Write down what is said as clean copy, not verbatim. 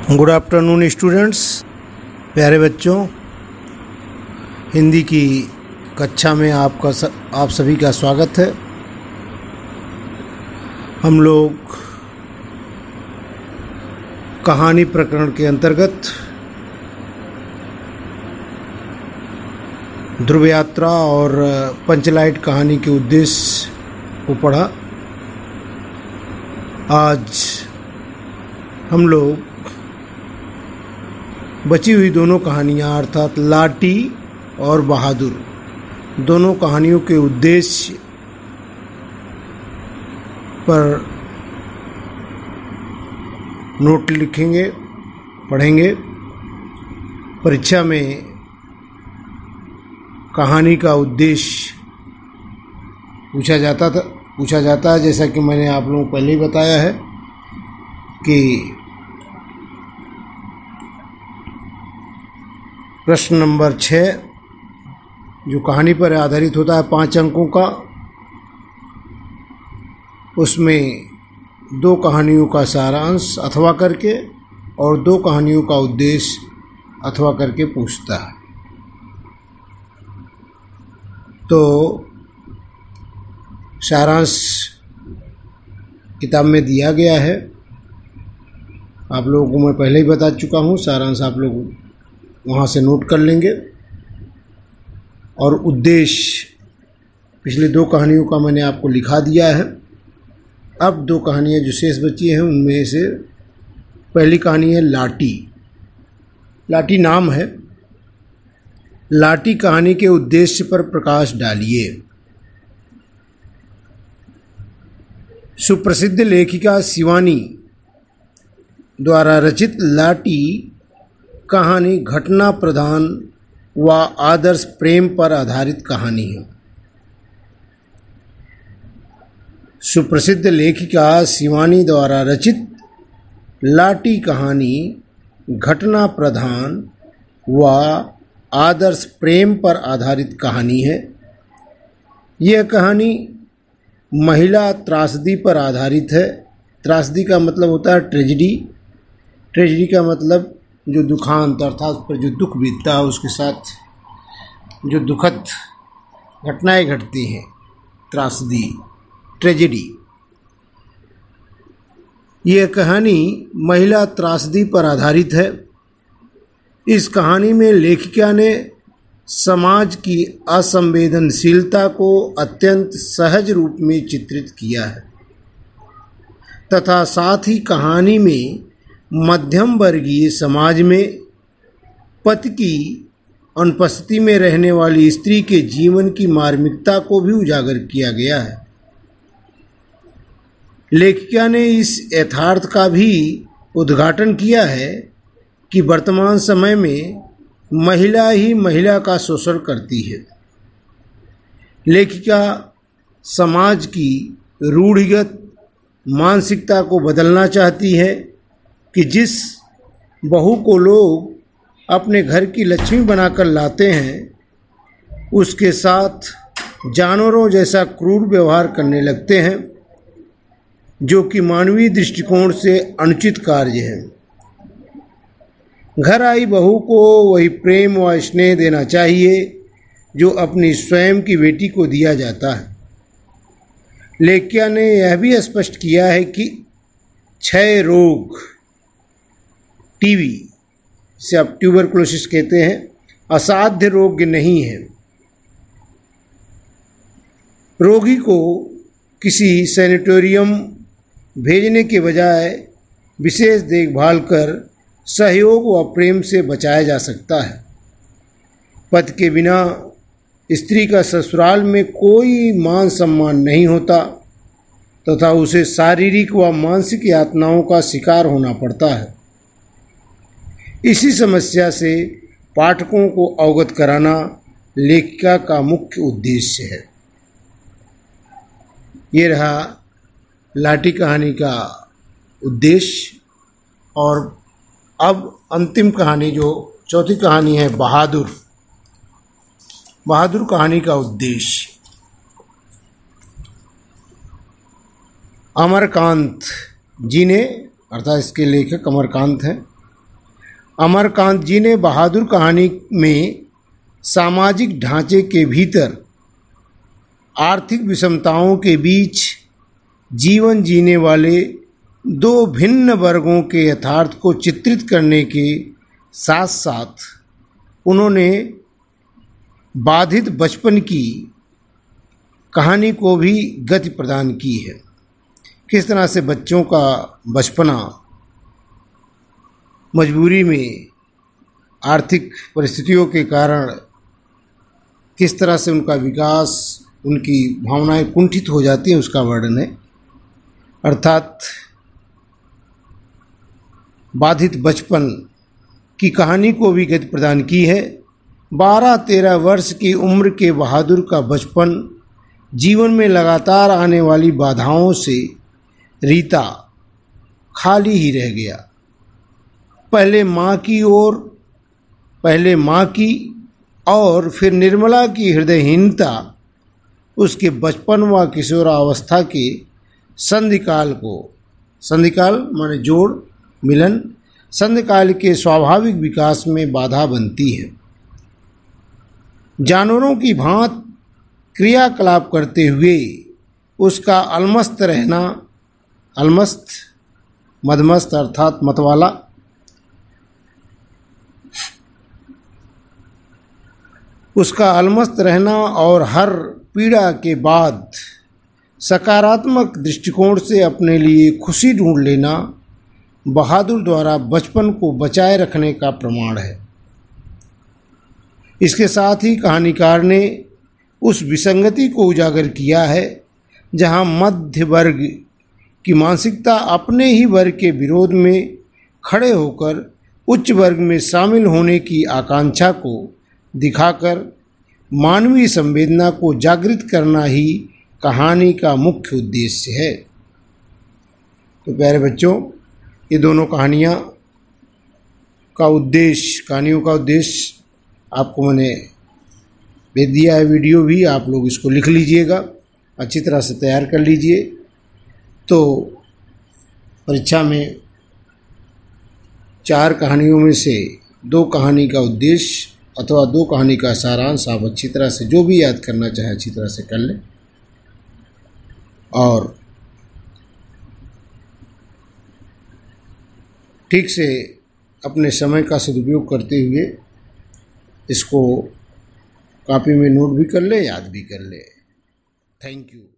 Good afternoon students, प्यारे बच्चों। हिंदी की कक्षा में आप सभी का स्वागत है। हम लोग कहानी प्रकरण के अंतर्गत ध्रुव यात्रा और पंचलाइट कहानी के उद्देश्य को पढ़ा। आज हम लोग बची हुई दोनों कहानियाँ अर्थात लाटी और बहादुर दोनों कहानियों के उद्देश्य पर नोट लिखेंगे, पढ़ेंगे। परीक्षा में कहानी का उद्देश्य पूछा जाता है, जैसा कि मैंने आप लोगों को पहले ही बताया है कि प्रश्न नंबर 6 जो कहानी पर आधारित होता है 5 अंकों का, उसमें 2 कहानियों का सारांश अथवा करके और 2 कहानियों का उद्देश्य अथवा करके पूछता है। तो सारांश किताब में दिया गया है, आप लोगों को मैं पहले ही बता चुका हूँ। सारांश आप लोग वहाँ से नोट कर लेंगे और उद्देश्य पिछले 2 कहानियों का मैंने आपको लिखा दिया है। अब 2 कहानियाँ जो शेष बची हैं उनमें से पहली कहानी है लाटी। लाटी नाम है। लाटी कहानी के उद्देश्य पर प्रकाश डालिए। सुप्रसिद्ध लेखिका शिवानी द्वारा रचित लाटी कहानी घटना प्रधान व आदर्श प्रेम पर आधारित कहानी है। सुप्रसिद्ध लेखिका शिवानी द्वारा रचित लाटी कहानी घटना प्रधान व आदर्श प्रेम पर आधारित कहानी है। यह कहानी महिला त्रासदी पर आधारित है। त्रासदी का मतलब होता है ट्रेजेडी। ट्रेजेडी का मतलब जो दुखांत अर्थात पर जो दुख बीतता है उसके साथ जो दुखद घटनाएं घटती हैं, त्रासदी, ट्रेजेडी। यह कहानी महिला त्रासदी पर आधारित है। इस कहानी में लेखिका ने समाज की असंवेदनशीलता को अत्यंत सहज रूप में चित्रित किया है तथा साथ ही कहानी में मध्यम वर्गीय समाज में पति की अनुपस्थिति में रहने वाली स्त्री के जीवन की मार्मिकता को भी उजागर किया गया है। लेखिका ने इस यथार्थ का भी उद्घाटन किया है कि वर्तमान समय में महिला ही महिला का शोषण करती है। लेखिका समाज की रूढ़िगत मानसिकता को बदलना चाहती है कि जिस बहू को लोग अपने घर की लक्ष्मी बनाकर लाते हैं उसके साथ जानवरों जैसा क्रूर व्यवहार करने लगते हैं, जो कि मानवीय दृष्टिकोण से अनुचित कार्य है। घर आई बहू को वही प्रेम व स्नेह देना चाहिए जो अपनी स्वयं की बेटी को दिया जाता है। लेखिका ने यह भी स्पष्ट किया है कि क्षय रोग, टीबी से आप ट्यूबरकुलोसिस कहते हैं, असाध्य रोग नहीं है। रोगी को किसी सैनिटोरियम भेजने के बजाय विशेष देखभाल कर सहयोग व प्रेम से बचाया जा सकता है। पति के बिना स्त्री का ससुराल में कोई मान सम्मान नहीं होता तथा उसे शारीरिक व मानसिक यातनाओं का शिकार होना पड़ता है। इसी समस्या से पाठकों को अवगत कराना लेखिका का मुख्य उद्देश्य है। ये रहा लाटी कहानी का उद्देश्य। और अब अंतिम कहानी जो चौथी कहानी है बहादुर। बहादुर कहानी का उद्देश्य। अमरकांत जी ने, अर्थात इसके लेखक अमरकांत हैं, अमरकांत जी ने बहादुर कहानी में सामाजिक ढांचे के भीतर आर्थिक विषमताओं के बीच जीवन जीने वाले दो भिन्न वर्गों के यथार्थ को चित्रित करने के साथ साथ उन्होंने बाधित बचपन की कहानी को भी गति प्रदान की है। किस तरह से बच्चों का बचपना मजबूरी में आर्थिक परिस्थितियों के कारण किस तरह से उनका विकास, उनकी भावनाएं कुंठित हो जाती हैं, उसका वर्णन है। अर्थात बाधित बचपन की कहानी को भी गति प्रदान की है। 12-13 वर्ष की उम्र के बहादुर का बचपन जीवन में लगातार आने वाली बाधाओं से रीता खाली ही रह गया। पहले माँ की और फिर निर्मला की हृदयहीनता उसके बचपन व किशोरावस्था के संधिकाल माने जोड़ मिलन, संधिकाल के स्वाभाविक विकास में बाधा बनती है। जानवरों की भांति क्रियाकलाप करते हुए उसका मदमस्त अर्थात मतवाला, उसका अलमस्त रहना और हर पीड़ा के बाद सकारात्मक दृष्टिकोण से अपने लिए खुशी ढूंढ लेना बहादुर द्वारा बचपन को बचाए रखने का प्रमाण है। इसके साथ ही कहानीकार ने उस विसंगति को उजागर किया है जहां मध्य वर्ग की मानसिकता अपने ही वर्ग के विरोध में खड़े होकर उच्च वर्ग में शामिल होने की आकांक्षा को दिखाकर मानवीय संवेदना को जागृत करना ही कहानी का मुख्य उद्देश्य है। तो प्यारे बच्चों, ये दोनों कहानियों का उद्देश्य आपको मैंने भेज दिया है। वीडियो भी आप लोग इसको लिख लीजिएगा, अच्छी तरह से तैयार कर लीजिए। तो परीक्षा में 4 कहानियों में से 2 कहानी का उद्देश्य अथवा 2 कहानी का सारांश आप अच्छी तरह से जो भी याद करना चाहे अच्छी तरह से कर लें और ठीक से अपने समय का सदुपयोग करते हुए इसको कॉपी में नोट भी कर ले, याद भी कर ले। Thank you.